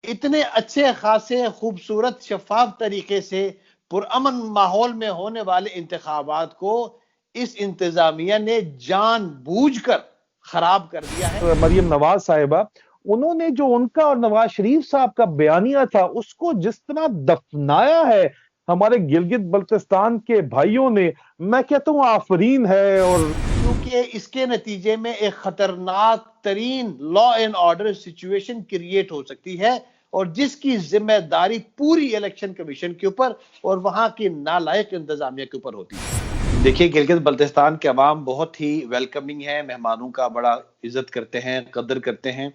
इतने अच्छे खासे खूबसूरत शफाफ तरीके से पुरअमन माहौल में होने वाले इंतखाबात को इस इंतजामिया ने जानबूझकर खराब कर दिया है। मरियम नवाज साहिबा, उन्होंने जो उनका और नवाज शरीफ साहब का बयानिया था उसको जिस तरह दफनाया है हमारे गिलगित बल्तिस्तान के भाइयों ने, मैं कहता हूँ आफरीन है। और क्योंकि इसके नतीजे में एक खतरनाक तरीन law and order situation create हो सकती है और जिसकी जिम्मेदारी पूरी इलेक्शन कमीशन के ऊपर और वहां की नालायक इंतजामिया के ऊपर होती है। देखिए, गिलगित बल्तिस्तान के अवाम बहुत ही वेलकमिंग है, मेहमानों का बड़ा इज्जत करते हैं, कदर करते हैं।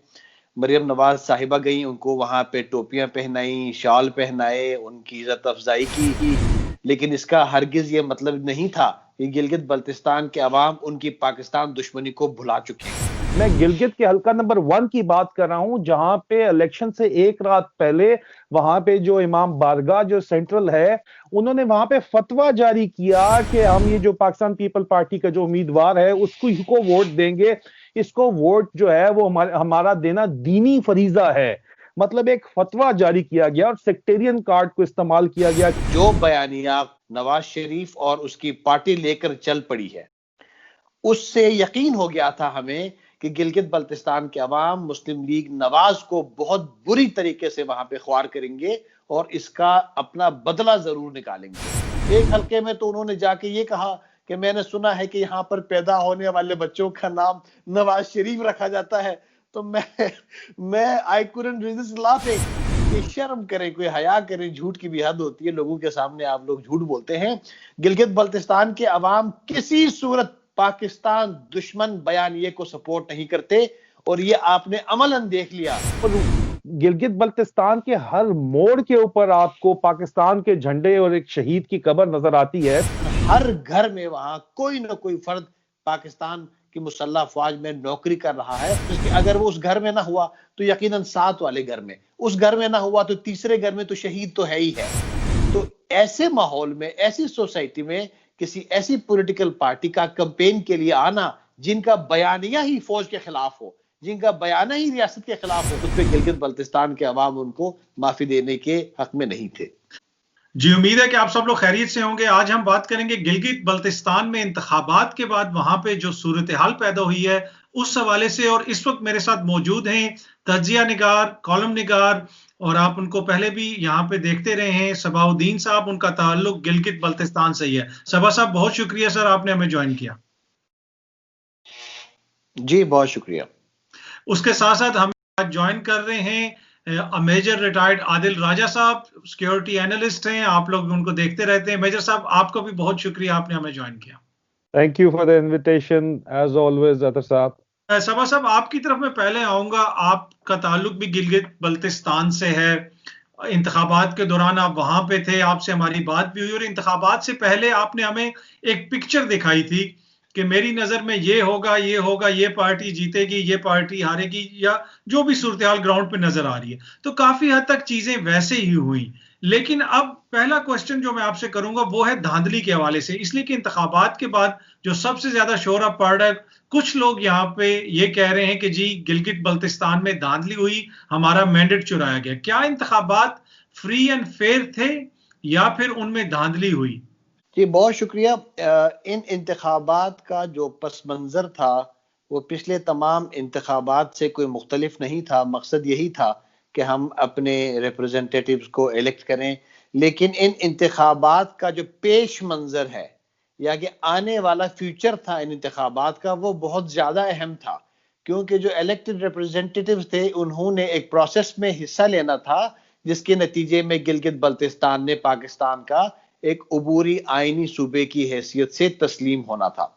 मरियम नवाज साहिबा गई, उनको वहां पे टोपियां पहनाई, शाल पहनाए, उनकी इज्जत अफजाई की, लेकिन इसका हरगिज ये मतलब नहीं था कि गिलगित बल्तिस्तान के अवाम उनकी पाकिस्तान दुश्मनी को भुला चुके हैं। मैं गिलगित के हल्का नंबर 1 की बात कर रहा हूं, जहां पे इलेक्शन से एक रात पहले वहां पे जो इमाम बारगाह जो सेंट्रल है, उन्होंने वहां पे फतवा जारी किया कि हम ये जो पाकिस्तान पीपल पार्टी का जो उम्मीदवार है उसको ही को वोट देंगे, इसको वोट जो है वो हमारा देना दीनी फरीजा है। मतलब एक फतवा जारी किया गया और सेक्टेरियन कार्ड को इस्तेमाल किया गया। जो बयानिया नवाज शरीफ और उसकी पार्टी लेकर चल पड़ी है, उससे यकीन हो गया था हमें कि गिलगित बल्तिस्तान के अवाम मुस्लिम लीग नवाज को बहुत बुरी तरीके से वहां पे ख्वार करेंगे और इसका अपना बदला जरूर निकालेंगे। एक हल्के में तो उन्होंने जाके ये कहा कि मैंने सुना है कि यहाँ पर पैदा होने वाले बच्चों का नाम नवाज शरीफ रखा जाता है। तो मैं आई कुडंट रेजिस्ट लाफिंग कि शर्म करें, कोई हया करें, झूठ की भी हद होती है, लोगों के सामने आप लोग झूठ बोलते हैं। गिलगित बल्तिस्तान के अवाम किसी सूरत पाकिस्तान दुश्मन बयानिए को सपोर्ट नहीं करते और ये आपने अमलन देख लिया। गिलगित बल्तिस्तान के हर मोड़ के ऊपर आपको पाकिस्तान के झंडे और एक शहीद की कब्र नजर आती है। हर घर में वहां कोई ना कोई फर्द पाकिस्तान की मुसल्लह अफवाज में नौकरी कर रहा है, क्योंकि अगर वो उस घर में ना हुआ तो यकीनन साथ वाले घर में, उस घर में ना हुआ तो तीसरे घर में तो शहीद तो है ही है। तो ऐसे माहौल में, ऐसी सोसाइटी में किसी ऐसी पॉलिटिकल पार्टी का कैंपेन के लिए आना जिनका बयानिया ही फौज के खिलाफ हो, जिनका बयाना ही रियासत के खिलाफ हो, उस पर गिलगित बल्तिस्तान के अवाम उनको माफी देने के हक में नहीं थे। जी, उम्मीद है कि आप सब लोग खैरियत से होंगे। आज हम बात करेंगे गिलगित बल्तिस्तान में इंतखाबात के बाद वहां पे जो सूरत हाल पैदा हुई है उस हवाले से। और इस वक्त मेरे साथ मौजूद हैं तजिया निगार, कॉलम निगार, और आप उनको पहले भी यहाँ पे देखते रहे हैं, सबाउद्दीन साहब। उनका ताल्लुक गिलगित बल्तिस्तान से ही है। सबा साहब, बहुत शुक्रिया सर, आपने हमें ज्वाइन किया। जी, बहुत शुक्रिया। उसके साथ साथ हम आज ज्वाइन कर रहे हैं मेजर रिटायर्ड आदिल राजा साहब, सिक्योरिटी एनालिस्ट हैं, आप लोग उनको देखते रहते हैं। मेजर साहब, आपका भी बहुत शुक्रिया, आपने हमें ज्वाइन किया। Thank you for the invitation as always Attar साहब। सबा साहब, आपकी तरफ मैं पहले आऊंगा। आपका ताल्लुक भी गिलगित बल्तिस्तान से है, इंतखाबात के दौरान आप वहां पे थे, आपसे हमारी बात भी हुई, और इंतखाबात से पहले आपने हमें एक पिक्चर दिखाई थी कि मेरी नजर में ये होगा, ये होगा, ये पार्टी जीतेगी, ये पार्टी हारेगी, या जो भी सूरत हाल ग्राउंड पे नजर आ रही है। तो काफी हद तक चीजें वैसे ही हुई। लेकिन अब पहला क्वेश्चन जो मैं आपसे करूंगा वो है धांधली के हवाले से, इसलिए कि इंतखाबात के बाद जो सबसे ज्यादा शोर अब पड़ रहा है, कुछ लोग यहाँ पे ये कह रहे हैं कि जी गिलगित बल्तिस्तान में धांधली हुई, हमारा मैंडेट चुराया गया। क्या इंतखाबात फ्री एंड फेयर थे या फिर उनमें धांधली हुई? जी, बहुत शुक्रिया। इन इंतखाबात का जो पस मंजर था वो पिछले तमाम इंतखाबात से कोई मुख्तलिफ नहीं था। मकसद यही था कि हम अपने रिप्रेजेंटेटिव्स को इलेक्ट करें, लेकिन इन इंतखाबात का जो पेश मंजर है या कि आने वाला फ्यूचर था इन इंतखाबात का, वो बहुत ज़्यादा अहम था, क्योंकि जो इलेक्टेड रिप्रेजेंटेटिव्स थे उन्होंने एक प्रोसेस में हिस्सा लेना था जिसके नतीजे में गिलगित बल्तिस्तान ने पाकिस्तान का एक उबूरी आईनी सूबे की हैसियत से तस्लीम होना था।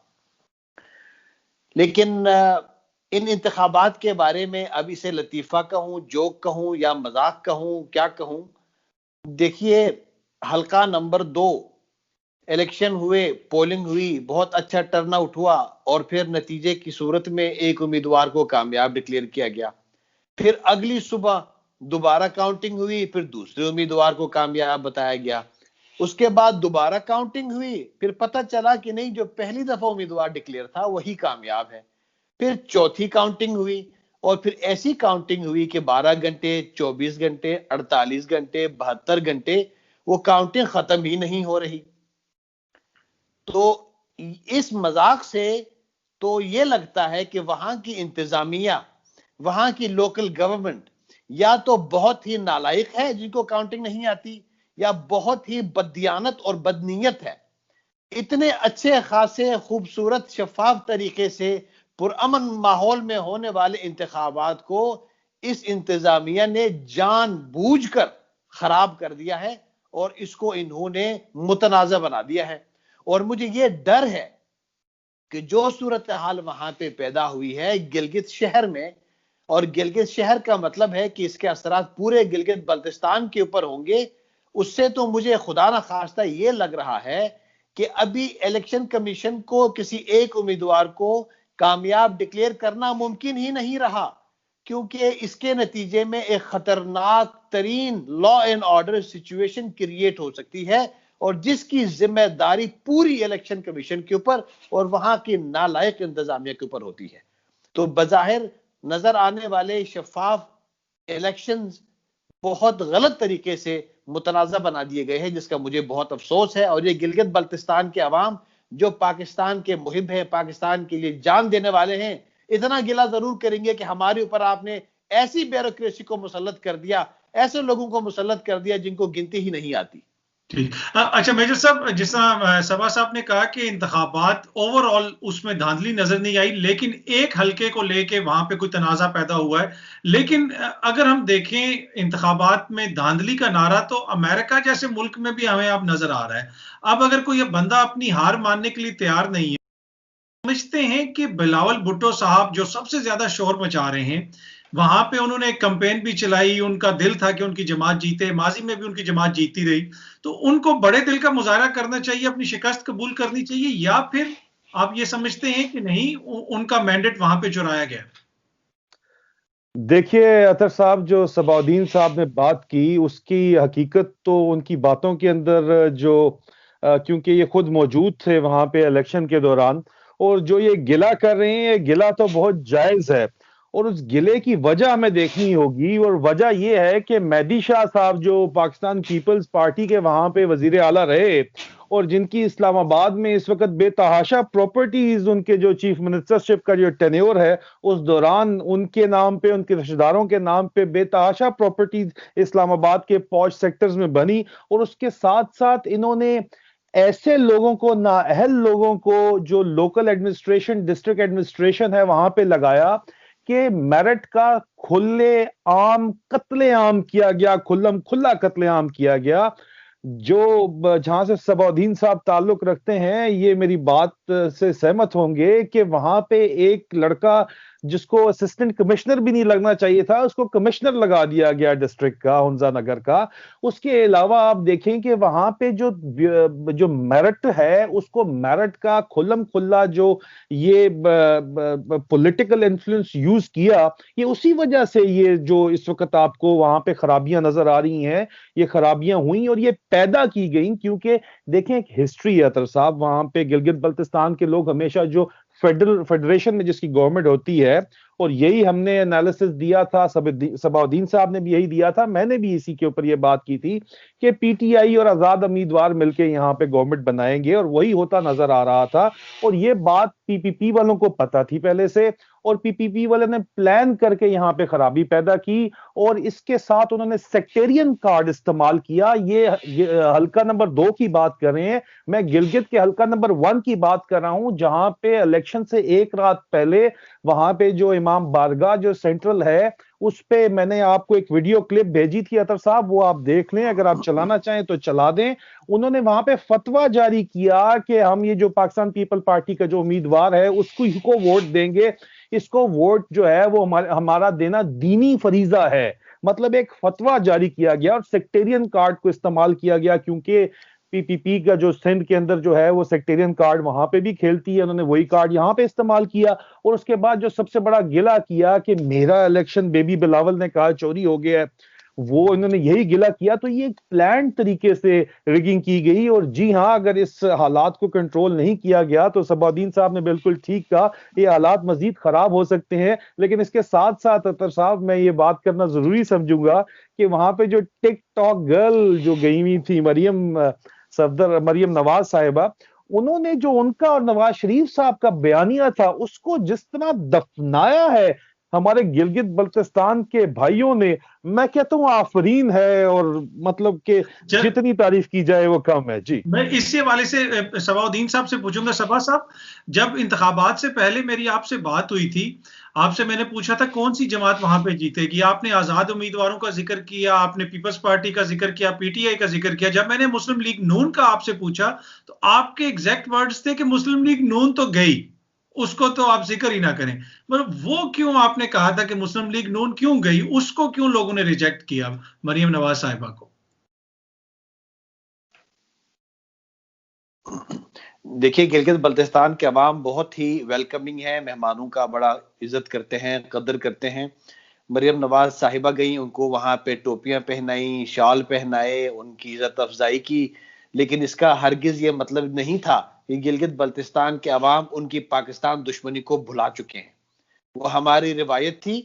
लेकिन इन इंतखाबात के बारे में अब इसे लतीफ़ा कहूँ, जोक कहूँ या मजाक कहूँ, क्या कहूँ, देखिए, हल्का नंबर 2 इलेक्शन हुए, पोलिंग हुई, बहुत अच्छा टर्नआउट हुआ और फिर नतीजे की सूरत में एक उम्मीदवार को कामयाब डिक्लेयर किया गया। फिर अगली सुबह दोबारा काउंटिंग हुई, फिर दूसरे उम्मीदवार को कामयाब बताया गया। उसके बाद दोबारा काउंटिंग हुई, फिर पता चला कि नहीं, जो पहली दफा उम्मीदवार डिक्लेयर था वही कामयाब है। फिर चौथी काउंटिंग हुई, और फिर ऐसी काउंटिंग हुई कि 12 घंटे, 24 घंटे, 48 घंटे, 72 घंटे वो काउंटिंग खत्म ही नहीं हो रही। तो इस मजाक से तो ये लगता है कि वहां की इंतजामिया, वहां की लोकल गवर्नमेंट या तो बहुत ही नालायक है जिनको काउंटिंग नहीं आती, या बहुत ही बददियानत और बदनीयत है। इतने अच्छे खासे खूबसूरत शफाफ तरीके से पुरअमन माहौल में होने वाले इंतखाबात को इस इंतजामिया ने जानबूझकर खराब कर दिया है और इसको इन्होंने मुतनाज़ा बना दिया है। और मुझे यह डर है कि जो सूरत हाल वहां पे पैदा हुई है गिलगित शहर में, और गिलगित शहर का मतलब है कि इसके असरात पूरे गिलगित बल्तिस्तान के ऊपर होंगे, उससे तो मुझे खुदा ना खास्ता ये लग रहा है कि अभी इलेक्शन कमीशन को किसी एक उम्मीदवार को कामयाब डिक्लेयर करना मुमकिन ही नहीं रहा, क्योंकि इसके नतीजे में एक खतरनाक तरीन law and order situation create हो सकती है, और जिसकी जिम्मेदारी पूरी इलेक्शन कमीशन के ऊपर और वहां की नालायक इंतजामिया के ऊपर होती है। तो बजाहिर नजर आने वाले शफाफ इलेक्शंस बहुत गलत तरीके से मुतनाज़ा बना दिए गए हैं, जिसका मुझे बहुत अफसोस है। और ये गिलगित बल्तिस्तान के अवाम जो पाकिस्तान के मुहिब हैं, पाकिस्तान के लिए जान देने वाले हैं, इतना गिला जरूर करेंगे कि हमारे ऊपर आपने ऐसी ब्यूरोक्रेसी को मुसल्लत कर दिया, ऐसे लोगों को मुसल्लत कर दिया जिनको गिनती ही नहीं आती। ठीक। अच्छा मेजर साहब, जिस तरह सबा साहब ने कहा कि इंतखाबात ओवरऑल उसमें धांधली नजर नहीं आई, लेकिन एक हलके को लेके वहां पे कोई तनाजा पैदा हुआ है। लेकिन अगर हम देखें इंतखाबात में धांधली का नारा तो अमेरिका जैसे मुल्क में भी हमें अब नजर आ रहा है। अब अगर कोई बंदा अपनी हार मानने के लिए तैयार नहीं है, समझते हैं कि बिलावल भुट्टो साहब जो सबसे ज्यादा शोर मचा रहे हैं, वहां पे उन्होंने एक कैंपेन भी चलाई, उनका दिल था कि उनकी जमात जीते, माजी में भी उनकी जमात जीती रही, तो उनको बड़े दिल का मुजाहरा करना चाहिए, अपनी शिकस्त कबूल करनी चाहिए, या फिर आप ये समझते हैं कि नहीं उनका मैंडेट वहां पे चुराया गया? देखिए अतर साहब, जो सबाउद्दीन साहब ने बात की उसकी हकीकत तो उनकी बातों के अंदर जो क्योंकि ये खुद मौजूद थे वहां पे इलेक्शन के दौरान, और जो ये गिला कर रहे हैं, ये गिला तो बहुत जायज है, और उस गिले की वजह हमें देखनी होगी। और वजह ये है कि मेहदी शाह साहब जो पाकिस्तान पीपल्स पार्टी के वहां पे वजीर आला रहे, और जिनकी इस्लामाबाद में इस वक्त बेतहाशा प्रॉपर्टीज, उनके जो चीफ मिनिस्टरशिप का जो टेन्योर है उस दौरान उनके नाम पे, उनके रिश्तेदारों के नाम पे बेतहाशा प्रॉपर्टीज इस्लामाबाद के पॉश सेक्टर्स में बनी। और उसके साथ साथ इन्होंने ऐसे लोगों को, नाअहल लोगों को, जो लोकल एडमिनिस्ट्रेशन, डिस्ट्रिक्ट एडमिनिस्ट्रेशन है वहां पे लगाया कि मेरठ का खुले आम कत्लेआम किया गया, खुल्लम खुल्ला कत्लेआम किया गया। जो जहां से सबाउद्दीन साहब ताल्लुक रखते हैं, ये मेरी बात से सहमत होंगे कि वहां पे एक लड़का जिसको असिस्टेंट कमिश्नर भी नहीं लगना चाहिए था, उसको कमिश्नर लगा दिया गया डिस्ट्रिक्ट का, हुंजा नगर का। उसके अलावा आप देखें कि वहां पे जो मेरठ है, उसको मेरठ का खुल्लम खुल्ला जो ये पॉलिटिकल इन्फ्लुएंस यूज किया, ये उसी वजह से ये जो इस वक्त आपको वहां पे खराबियां नजर आ रही हैं, ये खराबियां हुई और ये पैदा की गई। क्योंकि देखें एक हिस्ट्री है अतर साहब, वहां पे गिलगित बल्तिस्तान के लोग हमेशा जो फेडरेशन में जिसकी गवर्नमेंट होती है, और यही हमने एनालिसिस दिया था, सबाउद्दीन साहब ने भी यही दिया था, मैंने भी इसी के ऊपर ये बात की थी कि पीटीआई और आजाद उम्मीदवार मिलकर यहां पे गवर्नमेंट बनाएंगे, और वही होता नजर आ रहा था। और ये बात पीपीपी वालों को पता थी पहले से, और पीपीपी वाले ने प्लान करके यहां पे खराबी पैदा की, और इसके साथ उन्होंने सेक्टेरियन कार्ड इस्तेमाल किया। ये हल्का नंबर 2 की बात कर रहे हैं, मैं गिलगित के हल्का नंबर 1 की बात कर रहा हूं, जहां पे इलेक्शन से एक रात पहले वहां पे जो इमाम बारगाह जो सेंट्रल है, उस पे मैंने आपको एक वीडियो क्लिप भेजी थी अतर साहब, वो आप देख लें, अगर आप चलाना चाहें तो चला दें। उन्होंने वहां पे फतवा जारी किया कि हम ये जो पाकिस्तान पीपल पार्टी का जो उम्मीदवार है उसको वोट देंगे, इसको वोट जो है वो हमारा देना दीनी फरीजा है। मतलब एक फतवा जारी किया गया और सेक्टेरियन कार्ड को इस्तेमाल किया गया, क्योंकि पीपीपी का जो सिंध के अंदर जो है वो सेक्टेरियन कार्ड वहां पे भी खेलती है, उन्होंने वही कार्ड यहां पे इस्तेमाल किया। और उसके बाद जो सबसे बड़ा गिला किया कि मेरा इलेक्शन बेबी बिलावल ने कहा चोरी हो गया है, वो इन्होंने यही गिला किया। तो ये प्लान तरीके से रिगिंग की गई। और जी हाँ, अगर इस हालात को कंट्रोल नहीं किया गया तो सबाउद्दीन साहब ने बिल्कुल ठीक कहा, ये हालात मजीद खराब हो सकते हैं। लेकिन इसके साथ साथ अतर साहब, मैं ये बात करना जरूरी समझूंगा कि वहां पे जो टिकटॉक गर्ल जो गई हुई थी, मरियम नवाज साहिबा, उन्होंने जो उनका और नवाज शरीफ साहब का बयानिया था उसको जिस तरह दफनाया है हमारे गिलगित बल्तिस्तान के भाइयों ने, मैं कहता हूँ आफरीन है। और मतलब कि जितनी तारीफ की जाए वो कम है। जी, मैं इसी हवाले से सबाउद्दीन साहब से पूछूंगा। सबा साहब, जब इंतखाबात से पहले मेरी आपसे बात हुई थी, आपसे मैंने पूछा था कौन सी जमात वहां पे जीतेगी। आपने आजाद उम्मीदवारों का जिक्र किया, आपने पीपल्स पार्टी का जिक्र किया, पीटीआई का जिक्र किया। जब मैंने मुस्लिम लीग नून का आपसे पूछा तो आपके एग्जैक्ट वर्ड्स थे कि मुस्लिम लीग नून तो गई, उसको तो आप जिक्र ही ना करें। मतलब वो क्यों आपने कहा था कि मुस्लिम लीग नून क्यों गई, उसको क्यों लोगों ने रिजेक्ट किया, मरियम नवाज साहिबा को? देखिए, गिलगित बल्तिस्तान के अवाम बहुत ही वेलकमिंग है, मेहमानों का बड़ा इज्जत करते हैं, कदर करते हैं। मरियम नवाज साहिबा गई, उनको वहां पे टोपियां पहनाई, शाल पहनाए, उनकी इज्जत अफजाई की। लेकिन इसका हरगिज ये मतलब नहीं था कि गिलगित बल्तिस्तान के अवाम उनकी पाकिस्तान दुश्मनी को भुला चुके हैं। वो हमारी रिवायत थी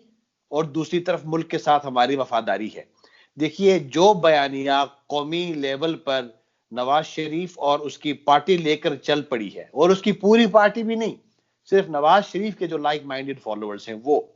और दूसरी तरफ मुल्क के साथ हमारी वफादारी है। देखिए, जो बयानिया कौमी लेवल पर नवाज शरीफ और उसकी पार्टी लेकर चल पड़ी है, और उसकी पूरी पार्टी भी नहीं, सिर्फ नवाज शरीफ के जो लाइक माइंडेड फॉलोअर्स हैं, वो,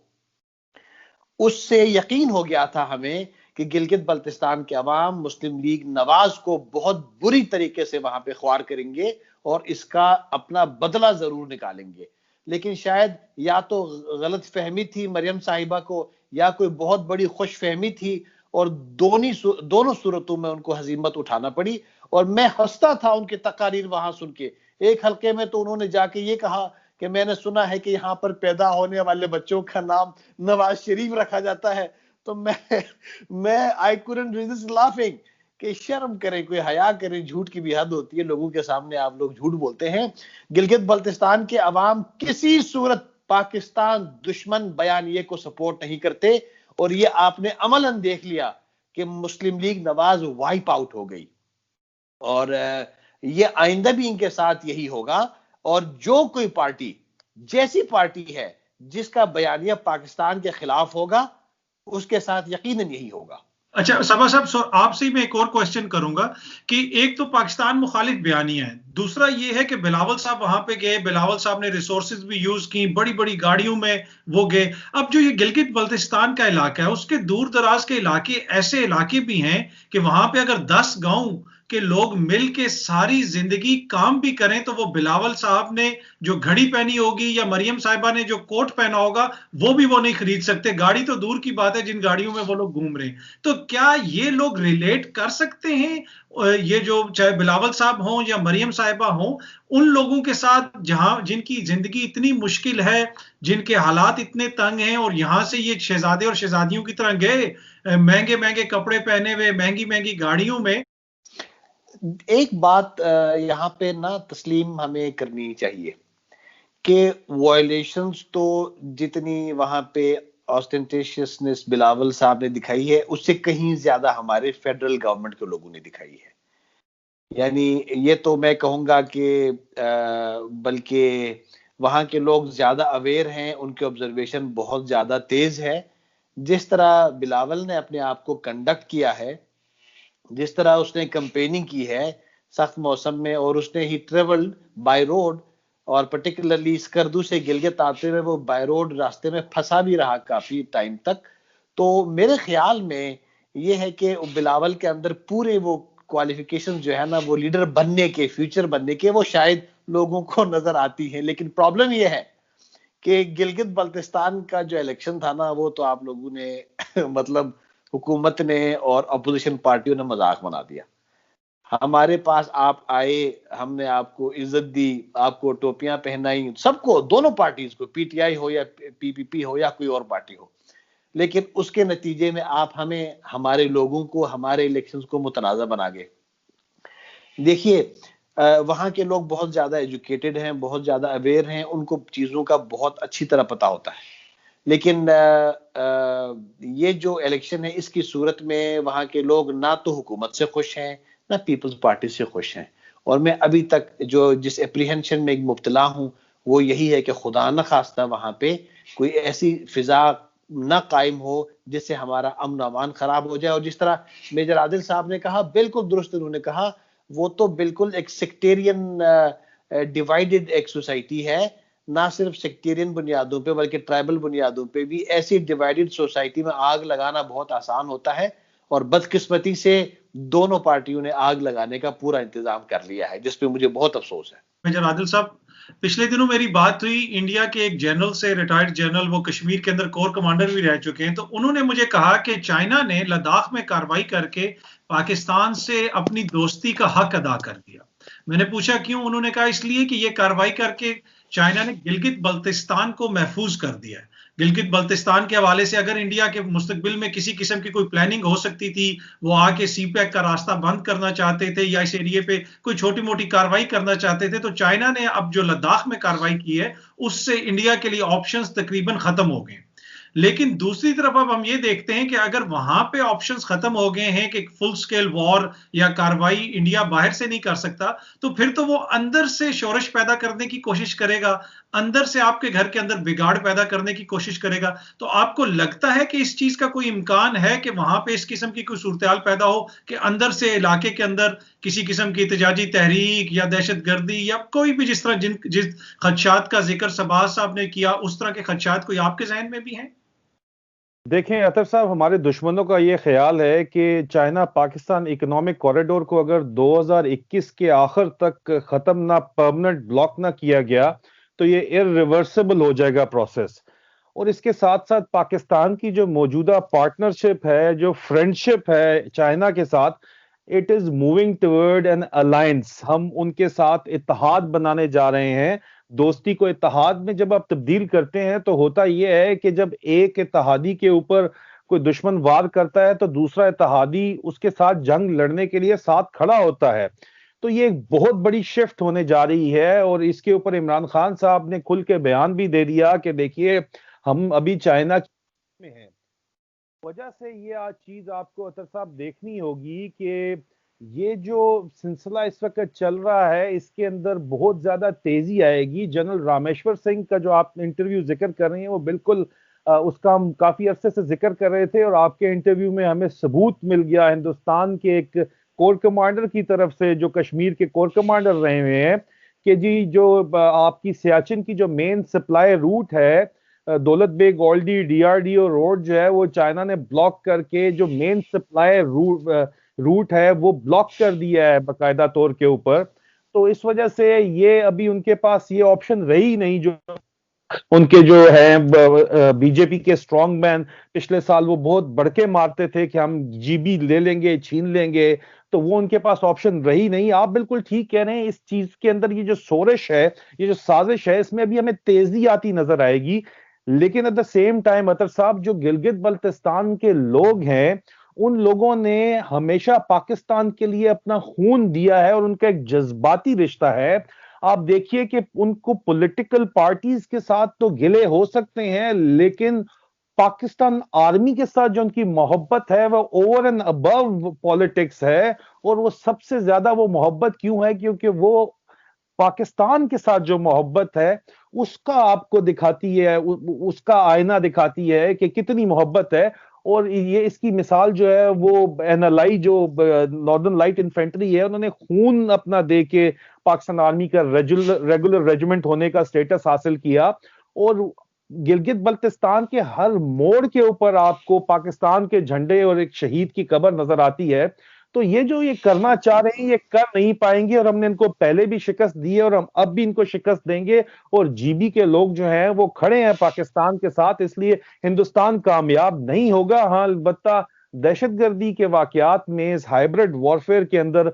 उससे यकीन हो गया था हमें कि गिलगित बल्तिस्तान के अवाम मुस्लिम लीग नवाज को बहुत बुरी तरीके से वहां पे ख्वार करेंगे और इसका अपना बदला जरूर निकालेंगे। लेकिन शायद या तो गलत फहमी थी मरियम साहिबा को, या कोई बहुत बड़ी खुश फहमी थी, और दोनों सूरतों में उनको हजीमत उठाना पड़ी। और मैं हंसता था उनकी तकारीर वहां सुन के। एक हल्के में तो उन्होंने जाके ये कहा कि मैंने सुना है कि यहाँ पर पैदा होने वाले बच्चों का नाम नवाज शरीफ रखा जाता है। तो मैं आई कुडंट रेजिस्ट लाफिंग कि शर्म करें, कोई हया करें, झूठ की भी हद होती है, लोगों के सामने आप लोग झूठ बोलते हैं। गिलगित बल्तिस्तान के अवाम किसी सूरत पाकिस्तान दुश्मन बयानिए को सपोर्ट नहीं करते, और ये आपने अमलन देख लिया कि मुस्लिम लीग नवाज वाइप आउट हो गई। और ये आइंदा भी इनके साथ यही होगा। और जो कोई पार्टी, जैसी पार्टी है जिसका बयानिया पाकिस्तान के खिलाफ होगा, उसके साथ यकीनन यही होगा। अच्छा सबा साहब, आपसे ही मैं एक और क्वेश्चन करूंगा कि एक तो पाकिस्तान मुखालिफ बयानियां है, दूसरा ये है कि बिलावल साहब वहां पे गए, बिलावल साहब ने रिसोर्सेज भी यूज की, बड़ी बड़ी गाड़ियों में वो गए। अब जो ये गिलगित बल्तिस्तान का इलाका है, उसके दूर दराज के इलाके ऐसे इलाके भी हैं कि वहां पे अगर 10 गांव के लोग मिल के सारी जिंदगी काम भी करें तो वो बिलावल साहब ने जो घड़ी पहनी होगी या मरियम साहिबा ने जो कोट पहना होगा वो नहीं खरीद सकते। गाड़ी तो दूर की बात है जिन गाड़ियों में वो लोग घूम रहे हैं। तो क्या ये लोग रिलेट कर सकते हैं, ये जो चाहे बिलावल साहब हों या मरियम साहिबा हों, उन लोगों के साथ जहां जिनकी जिंदगी इतनी मुश्किल है, जिनके हालात इतने तंग हैं, और यहां से ये शहजादे और शहजादियों की तरह गए महंगे महंगे कपड़े पहने हुए, महंगी महंगी गाड़ियों में। एक बात यहाँ पे ना तस्लीम हमें करनी चाहिए कि वायलेशंस तो जितनी वहां पे ऑस्टेंटेशियसनेस बिलावल साहब ने दिखाई है, उससे कहीं ज्यादा हमारे फेडरल गवर्नमेंट के लोगों ने दिखाई है। यानी ये तो मैं कहूंगा कि बल्कि वहां के लोग ज्यादा अवेयर हैं, उनके ऑब्जर्वेशन बहुत ज्यादा तेज है। जिस तरह बिलावल ने अपने आप को कंडक्ट किया है, जिस तरह उसने कंपेनिंग की है सख्त मौसम में, और उसने ही ट्रेवल्ड बाय रोड, और पर्टिकुलरली स्कर्दू से गिलगित आते हुए वो बाय रोड रास्ते में फंसा भी रहा काफी टाइम तक। तो मेरे ख्याल में ये है कि बिलावल के अंदर पूरे वो क्वालिफिकेशन जो है ना, वो लीडर बनने के, फ्यूचर बनने के, वो शायद लोगों को नजर आती है। लेकिन प्रॉब्लम ये है कि गिलगित बल्तिस्तान का जो इलेक्शन था ना, वो तो आप लोगों ने मतलब हुकूमत ने और अपोजिशन पार्टियों ने मजाक बना दिया। हमारे पास आप आए, हमने आपको इज्जत दी, आपको टोपियां पहनाई, सबको, दोनों पार्टीज को, पीटीआई हो या पीपीपी हो या कोई और पार्टी हो। लेकिन उसके नतीजे में आप हमें, हमारे लोगों को, हमारे इलेक्शंस को मुतनाज़ा बना गए। देखिए, वहां के लोग बहुत ज्यादा एजुकेटेड हैं, बहुत ज्यादा अवेयर हैं, उनको चीजों का बहुत अच्छी तरह पता होता है। लेकिन ये जो इलेक्शन है इसकी सूरत में वहां के लोग ना तो हुकूमत से खुश हैं ना पीपल्स पार्टी से खुश हैं। और मैं अभी तक जो जिस एप्रीहेंशन में मुब्तला हूं वो यही है कि खुदा न खास्ता वहां पे कोई ऐसी फिजा ना कायम हो जिससे हमारा अमन अमान खराब हो जाए। और जिस तरह मेजर आदिल साहब ने कहा, बिल्कुल दुरुस्त उन्होंने कहा, वो तो बिल्कुल एक सेक्टेरियन डिवाइडेड एक सोसाइटी है, ना सिर्फ सेक्टेरियन बुनियादों पे बल्कि ट्राइबल बुनियादों पे भी। ऐसी डिवाइडेड सोसाइटी में आग लगाना बहुत आसान होता है और बदकिस्मती से दोनों पार्टियों ने आग लगाने का पूरा इंतजाम कर लिया है, जिस पे मुझे बहुत अफसोस है। मेजर आदिल साहब, पिछले दिनों मेरी बात हुई इंडिया के एक जनरल से, रिटायर्ड जनरल, वो कश्मीर के अंदर कोर कमांडर भी रह चुके हैं। तो उन्होंने मुझे कहा कि चाइना ने लद्दाख में कार्रवाई करके पाकिस्तान से अपनी दोस्ती का हक अदा कर दिया। मैंने पूछा क्यों? उन्होंने कहा इसलिए कि ये कार्रवाई करके चाइना ने गिलगित बल्तिस्तान को महफूज कर दिया है। गिलगित बल्तिस्तान के हवाले से अगर इंडिया के मुस्तकबिल में किसी किस्म की कोई प्लानिंग हो सकती थी, वो आके सीपैक का रास्ता बंद करना चाहते थे या इस एरिया पे कोई छोटी मोटी कार्रवाई करना चाहते थे, तो चाइना ने अब जो लद्दाख में कार्रवाई की है उससे इंडिया के लिए ऑप्शंस तकरीबन खत्म हो गए। लेकिन दूसरी तरफ अब हम ये देखते हैं कि अगर वहां पे ऑप्शंस खत्म हो गए हैं कि फुल स्केल वॉर या कार्रवाई इंडिया बाहर से नहीं कर सकता, तो फिर तो वो अंदर से शोरश पैदा करने की कोशिश करेगा, अंदर से आपके घर के अंदर बिगाड़ पैदा करने की कोशिश करेगा। तो आपको लगता है कि इस चीज का कोई इम्कान है कि वहां पे इस किस्म की कोई सूरत पैदा हो कि अंदर से इलाके के अंदर किसी किस्म की एहतजाजी तहरीक या दहशतगर्दी या कोई भी जिस तरह जिस खदशात का जिक्र शहबाज साहब ने किया, उस तरह के खदशात कोई आपके जहन में भी हैं? देखें अतर साहब, हमारे दुश्मनों का ये ख्याल है कि चाइना पाकिस्तान इकोनॉमिक कॉरिडोर को अगर 2021 के आखिर तक खत्म ना, परमानेंट ब्लॉक ना किया गया तो ये इरिवर्सिबल हो जाएगा प्रोसेस। और इसके साथ साथ पाकिस्तान की जो मौजूदा पार्टनरशिप है, जो फ्रेंडशिप है चाइना के साथ, it is moving toward N alliance. हम उनके साथ इत्तेहाद बनाने जा रहे हैं। दोस्ती को इत्तेहाद में जब आप तब्दील करते हैं तो होता यह है कि जब एक इत्तेहादी के ऊपर कोई दुश्मन वार करता है तो दूसरा इत्तेहादी उसके साथ जंग लड़ने के लिए साथ खड़ा होता है। तो ये एक बहुत बड़ी शिफ्ट होने जा रही है और इसके ऊपर इमरान खान साहब ने खुल के बयान भी दे दिया कि देखिए हम अभी चाइना में हैं। वजह से ये आज चीज आपको अतर साहब देखनी होगी कि ये जो सिलसिला इस वक्त चल रहा है इसके अंदर बहुत ज्यादा तेजी आएगी। जनरल रामेश्वर सिंह का जो आप इंटरव्यू जिक्र कर रहे हैं वो बिल्कुल उसका हम काफी अरसे से जिक्र कर रहे थे और आपके इंटरव्यू में हमें सबूत मिल गया हिंदुस्तान के एक कोर कमांडर की तरफ से, जो कश्मीर के कोर कमांडर रहे हुए हैं, कि जी जो आपकी सियाचिन की जो मेन सप्लाई रूट है, दौलत बेग ओल्डी डीआरडीओ रोड जो है वो चाइना ने ब्लॉक करके जो मेन सप्लाई रूट है वो ब्लॉक कर दिया है बाकायदा तौर के ऊपर। तो इस वजह से ये अभी उनके पास ये ऑप्शन रही नहीं। जो उनके जो है बीजेपी के स्ट्रॉन्ग मैन पिछले साल वो बहुत बड़के मारते थे कि हम जीबी ले लेंगे, छीन लेंगे, तो वो उनके पास ऑप्शन रही नहीं। आप बिल्कुल ठीक कह रहे हैं, इस चीज के अंदर ये जो सोरिश है, ये जो साजिश है, इसमें भी हमें तेजी आती नजर आएगी। लेकिन एट द सेम टाइम अतर साहब, जो गिलगित बल्तिस्तान के लोग हैं उन लोगों ने हमेशा पाकिस्तान के लिए अपना खून दिया है और उनका एक जज्बाती रिश्ता है। आप देखिए कि उनको पॉलिटिकल पार्टीज के साथ तो गिले हो सकते हैं, लेकिन पाकिस्तान आर्मी के साथ जो उनकी मोहब्बत है वो ओवर एंड अबव पॉलिटिक्स है। और वो सबसे ज्यादा वो मोहब्बत क्यों है? क्योंकि वो पाकिस्तान के साथ जो मोहब्बत है उसका आपको दिखाती है, उसका आईना दिखाती है कि कितनी मोहब्बत है। और ये इसकी मिसाल जो है वो एनएलआई जो नॉर्दर्न लाइट इन्फेंट्री है, उन्होंने खून अपना दे के पाकिस्तान आर्मी का रेगुलर रेजिमेंट होने का स्टेटस हासिल किया। और गिलगित बल्तिस्तान के हर मोड़ के ऊपर आपको पाकिस्तान के झंडे और एक शहीद की कब्र नजर आती है। तो ये जो ये करना चाह रहे हैं ये कर नहीं पाएंगे और हमने इनको पहले भी शिकस्त दी है और हम अब भी इनको शिकस्त देंगे। और जीबी के लोग जो हैं वो खड़े हैं पाकिस्तान के साथ, इसलिए हिंदुस्तान कामयाब नहीं होगा। हाँ, अलबत्ता दहशतगर्दी के वाकयात में इस हाइब्रिड वॉरफेयर के अंदर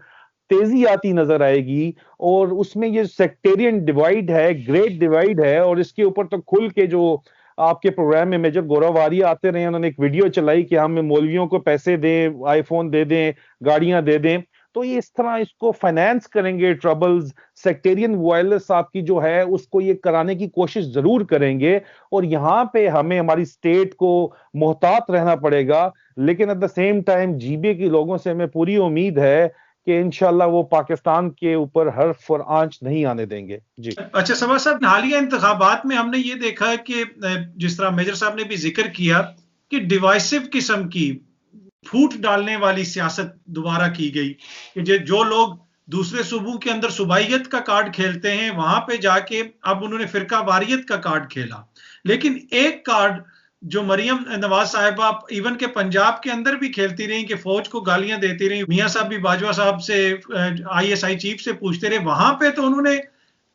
तेजी आती नजर आएगी और उसमें ये सेक्टेरियन डिवाइड है, ग्रेट डिवाइड है। और इसके ऊपर तो खुल के जो आपके प्रोग्राम में मेजर गौरव आर्या आते रहे, उन्होंने एक वीडियो चलाई कि हम मौलवियों को पैसे दें, आईफोन दे दें, गाड़ियां दे दें। तो ये इस तरह इसको फाइनेंस करेंगे, ट्रबल्स, सेक्टेरियन वायलेंस आपकी जो है उसको ये कराने की कोशिश जरूर करेंगे। और यहाँ पे हमें हमारी स्टेट को मोहतात रहना पड़ेगा, लेकिन at the same time GBA के लोगों से हमें पूरी उम्मीद है कि इंशाल्लाह वो पाकिस्तान के ऊपर हर्फ और आंच नहीं आने देंगे। जी अच्छा सबा साहब, हालिया इंतखाबात में हमने ये देखा है कि जिस तरह मेजर साहब ने भी जिक्र किया कि डिवाइसिव किस्म की फूट डालने वाली सियासत दोबारा की गई कि जो लोग दूसरे सूबों के अंदर सूबाइयत का कार्ड खेलते हैं वहां पे जाके अब उन्होंने फिरका वारियत का कार्ड खेला। लेकिन एक कार्ड जो मरियम नवाज साहिबा इवन के पंजाब के अंदर भी खेलती रही कि फौज को गालियां देती रही, मियां साहब भी बाजवा साहब से आईएसआई चीफ से पूछते रहे, वहां पे तो उन्होंने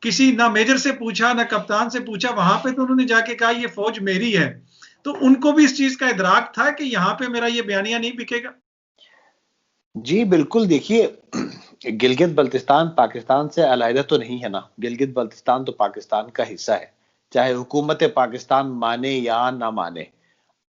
किसी ना मेजर से पूछा ना कप्तान से पूछा, वहां पे तो उन्होंने जाके कहा ये फौज मेरी है। तो उनको भी इस चीज का इदराक था कि यहाँ पे मेरा ये बयानिया नहीं बिकेगा। जी बिल्कुल, देखिए गिलगित बल्तिस्तान पाकिस्तान से अलहदा तो नहीं है ना, गिलगित बल्तिस्तान तो पाकिस्तान का हिस्सा है, चाहे हुकूमत पाकिस्तान माने या ना माने।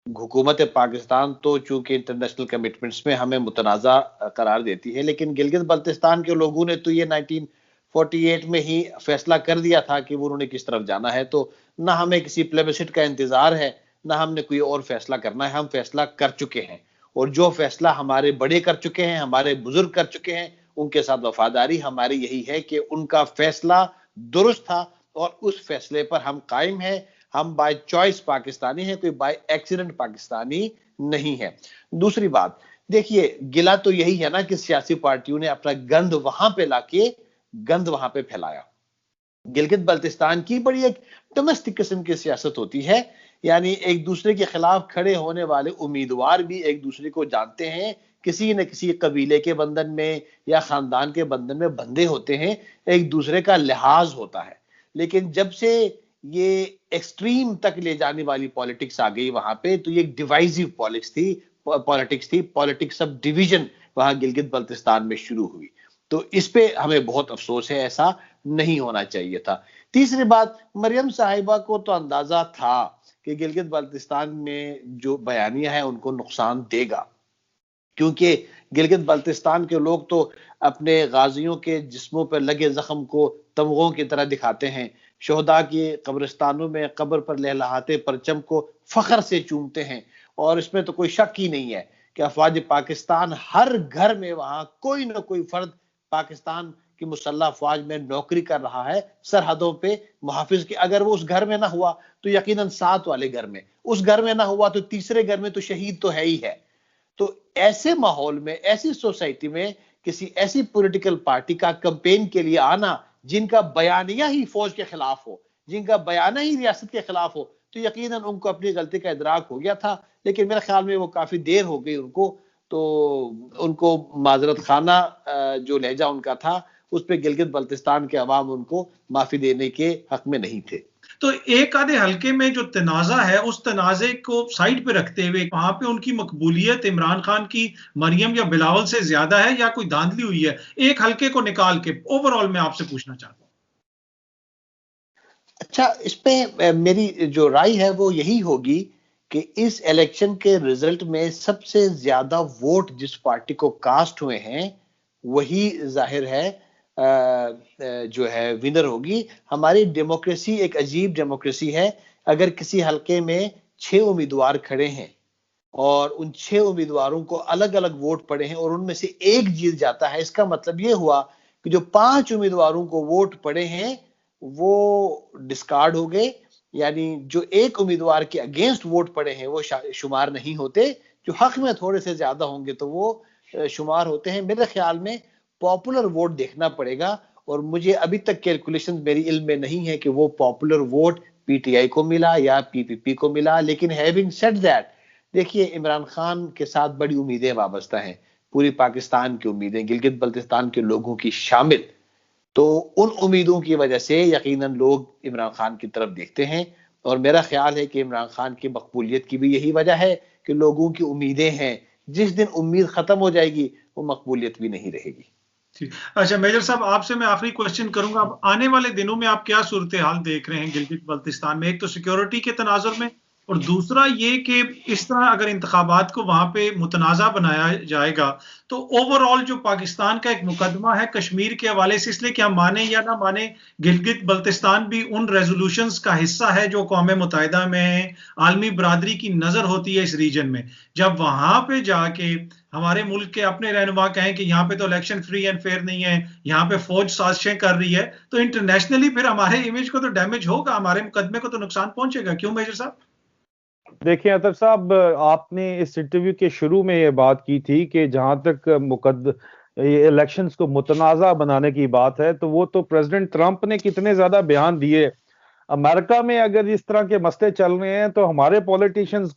हुकूमत पाकिस्तान तो चूंकि इंटरनेशनल कमिटमेंट्स में हमें मुतनाज़ा करार देती है, लेकिन गिलगित बल्तिस्तान के लोगों ने तो ये 1948 में ही फैसला कर दिया था कि वो उन्होंने किस तरफ जाना है। तो ना हमें किसी प्लेबिसिट का इंतजार है, ना हमने कोई और फैसला करना है, हम फैसला कर चुके हैं। और जो फैसला हमारे बड़े कर चुके हैं, हमारे बुजुर्ग कर चुके हैं, उनके साथ वफादारी हमारी यही है कि उनका फैसला दुरुस्त था और उस फैसले पर हम कायम हैं। हम बाय चॉइस पाकिस्तानी हैं, कोई बाय एक्सीडेंट पाकिस्तानी नहीं है। दूसरी बात देखिए, गिला तो यही है ना कि सियासी पार्टियों ने अपना गंद वहां पे लाके गंद वहां पे फैलाया। गिलगित बल्तिस्तान की बड़ी एक डोमेस्टिक किस्म की सियासत होती है, यानी एक दूसरे के खिलाफ खड़े होने वाले उम्मीदवार भी एक दूसरे को जानते हैं, किसी न किसी कबीले के बंधन में या खानदान के बंधन में बंधे होते हैं, एक दूसरे का लिहाज होता है। लेकिन जब से ये एक्सट्रीम तक ले जाने वाली पॉलिटिक्स आ गई वहां पे, तो ये एक डिवाइसिव पॉलिटिक्स थी, पॉलिटिक्स ऑफ डिवीजन वहां गिलगित बल्तिस्तान में शुरू हुई। तो इस पे हमें बहुत अफसोस है, ऐसा नहीं होना चाहिए था। तीसरी बात, मरियम साहिबा को तो अंदाजा था कि गिलगित बल्तिस्तान में जो बयानिया है उनको नुकसान देगा, क्योंकि गिलगित बल्तिस्तान के लोग तो अपने गाजियों के जिस्मों पर लगे जख्म को तमगों की तरह दिखाते हैं, शोहदा के कब्रिस्तानों में कब्र पर लहलहाते परचम को फख्र से चूमते हैं। और इसमें तो कोई शक ही नहीं है कि अफवाज पाकिस्तान हर घर में वहां कोई ना कोई फर्द पाकिस्तान की मुसल्लह अफवाज में नौकरी कर रहा है, सरहदों पे मुहाफिज की। अगर वो उस घर में ना हुआ तो यकीनन साथ वाले घर में, उस घर में ना हुआ तो तीसरे घर में तो शहीद तो है ही है। तो ऐसे माहौल में, ऐसी सोसाइटी में किसी ऐसी पॉलिटिकल पार्टी का कैंपेन के लिए आना जिनका बयानिया ही फौज के खिलाफ हो, जिनका बयाना ही रियासत के खिलाफ हो, तो यकीनन उनको अपनी गलती का इदराक हो गया था। लेकिन मेरे ख्याल में वो काफी देर हो गई उनको, तो उनको माजरत खाना जो लहजा उनका था उस पर गिलगित बल्तिस्तान के अवाम उनको माफी देने के हक में नहीं थे। तो एक आधे हल्के में जो तनाजा है, उस तनाजे को साइड पे रखते हुए वहां पे उनकी मकबूलियत इमरान खान की मरियम या बिलावल से ज्यादा है या कोई धांधली हुई है? एक हल्के को निकाल के ओवरऑल मैं आपसे पूछना चाहता हूं। अच्छा, इस पे मेरी जो राय है वो यही होगी कि इस इलेक्शन के रिजल्ट में सबसे ज्यादा वोट जिस पार्टी को कास्ट हुए हैं वही जाहिर है जो है विनर होगी। हमारी डेमोक्रेसी एक अजीब डेमोक्रेसी है। अगर किसी हलके में 6 उम्मीदवार खड़े हैं और उन 6 उम्मीदवारों को अलग अलग वोट पड़े हैं और उनमें से एक जीत जाता है, इसका मतलब ये हुआ कि जो 5 उम्मीदवारों को वोट पड़े हैं वो डिस्कार्ड हो गए, यानी जो एक उम्मीदवार के अगेंस्ट वोट पड़े हैं वो शुमार नहीं होते, जो हक में थोड़े से ज्यादा होंगे तो वो शुमार होते हैं। मेरे ख्याल में पॉपुलर वोट देखना पड़ेगा, और मुझे अभी तक कैलकुलेशन मेरी इल्म में नहीं है कि वो पॉपुलर वोट पीटीआई को मिला या पीपीपी को मिला। लेकिन हैविंग सेड दैट, देखिए इमरान खान के साथ बड़ी उम्मीदें वाबस्ता हैं, पूरी पाकिस्तान की उम्मीदें, गिलगित बल्तिस्तान के लोगों की शामिल। तो उन उम्मीदों की वजह से यकीनन लोग इमरान खान की तरफ देखते हैं, और मेरा ख्याल है कि इमरान खान की मकबूलियत की भी यही वजह है कि लोगों की उम्मीदें हैं। जिस दिन उम्मीद खत्म हो जाएगी वो मकबूलियत भी नहीं रहेगी। अच्छा मेजर साहब, आपसे मैं आखिरी क्वेश्चन करूंगा। अब आने वाले दिनों में आप क्या सूरत हाल देख रहे हैं गिलगित बल्तिस्तान में? एक तो सिक्योरिटी के तनाजुर में और दूसरा ये कि इस तरह अगर इंतखाबात को वहां पे मुतनाज़ा बनाया जाएगा तो ओवरऑल जो पाकिस्तान का एक मुकदमा है कश्मीर के हवाले से, इसलिए कि हम माने या ना माने गिलगित बल्तिस्तान भी उन रेजोल्यूशंस का हिस्सा है जो कौम मुत्तहिदा में है, आलमी बरादरी की नजर होती है इस रीजन में। जब वहां पे जाके हमारे मुल्क के अपने रहनुमा कहें कि यहाँ पे तो इलेक्शन फ्री एंड फेयर नहीं है, यहाँ पे फौज साजिशें कर रही है, तो इंटरनेशनली फिर हमारे इमेज को तो डैमेज होगा, हमारे मुकदमे को तो नुकसान पहुंचेगा। क्यों मेजर साहब? देखिए अतर साहब, आपने इस इंटरव्यू के शुरू में ये बात की थी कि जहां तक ये इलेक्शंस को मुतनाज़ा बनाने की बात है, तो वो तो प्रेसिडेंट ट्रंप ने कितने ज्यादा बयान दिए। अमेरिका में अगर इस तरह के मसले चल रहे हैं तो हमारे पॉलिटिशियंस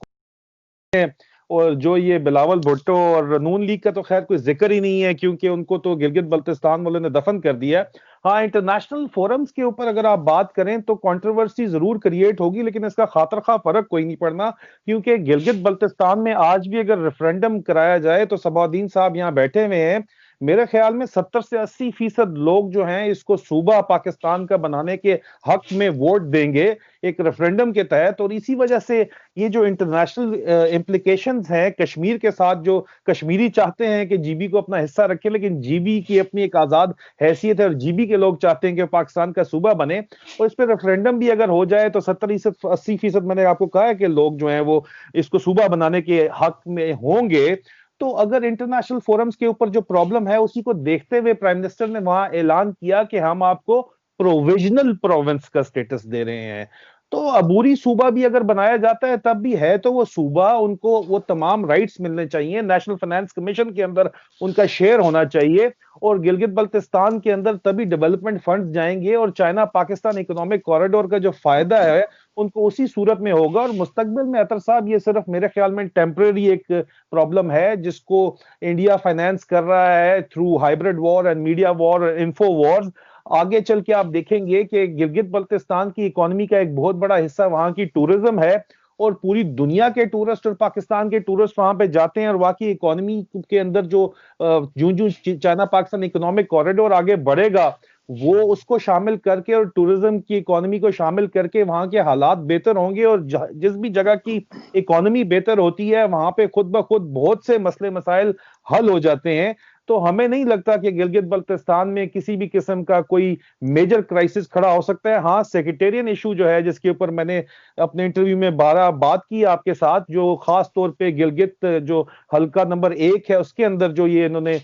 और जो ये बिलावल भुट्टो और नून लीग का तो खैर कोई जिक्र ही नहीं है, क्योंकि उनको तो गिलगित बल्तिस्तान वालों ने दफन कर दिया। हाँ, इंटरनेशनल फोरम्स के ऊपर अगर आप बात करें तो कंट्रोवर्सी जरूर क्रिएट होगी, लेकिन इसका खातर फर्क कोई नहीं पड़ना, क्योंकि गिलगित बल्तिस्तान में आज भी अगर रेफरेंडम कराया जाए तो सबाउद्दीन साहब यहाँ बैठे हुए हैं, मेरे ख्याल में 70 से 80% लोग जो हैं इसको सूबा पाकिस्तान का बनाने के हक में वोट देंगे एक रेफरेंडम के तहत। और इसी वजह से ये जो इंटरनेशनल इम्प्लीकेशंस हैं कश्मीर के साथ, जो कश्मीरी चाहते हैं कि जीबी को अपना हिस्सा रखे, लेकिन जीबी की अपनी एक आजाद हैसियत है और जीबी के लोग चाहते हैं कि पाकिस्तान का सूबा बने, और इस पर रेफरेंडम भी अगर हो जाए तो 70 से 80% मैंने आपको कहा है कि लोग जो हैं वो इसको सूबा बनाने के हक में होंगे। तो अगर इंटरनेशनल फोरम्स के ऊपर जो प्रॉब्लम है उसी को देखते हुए प्राइम मिनिस्टर ने वहां ऐलान किया कि हम आपको प्रोविजनल प्रोविंस का स्टेटस दे रहे हैं। तो अबूरी सूबा भी अगर बनाया जाता है तब भी है तो वो सूबा, उनको वो तमाम राइट्स मिलने चाहिए, नेशनल फाइनेंस कमीशन के अंदर उनका शेयर होना चाहिए, और गिलगित बल्तिस्तान के अंदर तभी डेवलपमेंट फंड्स जाएंगे और चाइना पाकिस्तान इकोनॉमिक कॉरिडोर का जो फायदा है उनको उसी सूरत में होगा। और मुस्तकबिल में अतर साहब ये सिर्फ मेरे ख्याल में टेम्परेरी एक प्रॉब्लम है जिसको इंडिया फाइनेंस कर रहा है through hybrid war and media war, info Wars. आगे चल के आप देखेंगे कि गिलगित बल्तिस्तान की इकोनॉमी का एक बहुत बड़ा हिस्सा वहां की टूरिज्म है, और पूरी दुनिया के टूरिस्ट और पाकिस्तान के टूरिस्ट वहां पे जाते हैं, और वहां की इकोनॉमी के अंदर जो जो चाइना पाकिस्तान इकोनॉमिक कॉरिडोर आगे बढ़ेगा वो उसको शामिल करके और टूरिज्म की इकोनॉमी को शामिल करके वहां के हालात बेहतर होंगे। और जिस भी जगह की इकोनॉमी बेहतर होती है वहां पे खुद ब खुद बहुत से मसले मसाइल हल हो जाते हैं। तो हमें नहीं लगता कि गिलगित बल्तिस्तान में किसी भी किस्म का कोई मेजर क्राइसिस खड़ा हो सकता है। हाँ, सेक्रेटेरियन इशू जो है जिसके ऊपर मैंने अपने इंटरव्यू में 12 बात की आपके साथ, जो खास तौर पे गिलगित जो हल्का नंबर 1 है उसके अंदर जो ये इन्होंने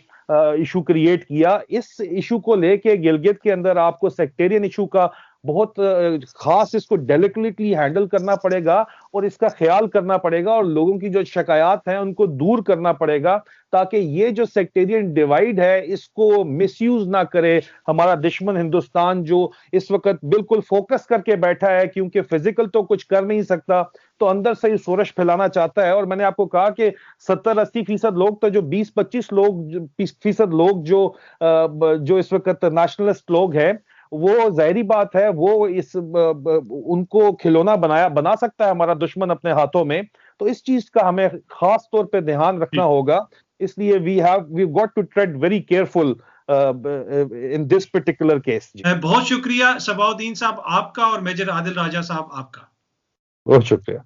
इशू क्रिएट किया, इस इशू को लेके गिलगित के अंदर आपको सेक्टेरियन इशू का बहुत खास इसको डेलिकेटली हैंडल करना पड़ेगा और इसका ख्याल करना पड़ेगा, और लोगों की जो शिकायत हैं उनको दूर करना पड़ेगा, ताकि ये जो सेक्टेरियन डिवाइड है इसको मिसयूज ना करे हमारा दुश्मन हिंदुस्तान, जो इस वक्त बिल्कुल फोकस करके बैठा है, क्योंकि फिजिकल तो कुछ कर नहीं सकता तो अंदर से ही सोरश फैलाना चाहता है। और मैंने आपको कहा कि 70-80% लोग तो जो 20-25% लोग जो इस वक्त नेशनलिस्ट लोग हैं, वो जाहिरी बात है वो उनको खिलौना बना सकता है हमारा दुश्मन अपने हाथों में। तो इस चीज का हमें खास तौर पे ध्यान रखना होगा, इसलिए we got to tread very careful in this particular case. बहुत शुक्रिया सबाउद्दीन साहब आपका और मेजर आदिल राजा साहब आपका। बहुत शुक्रिया।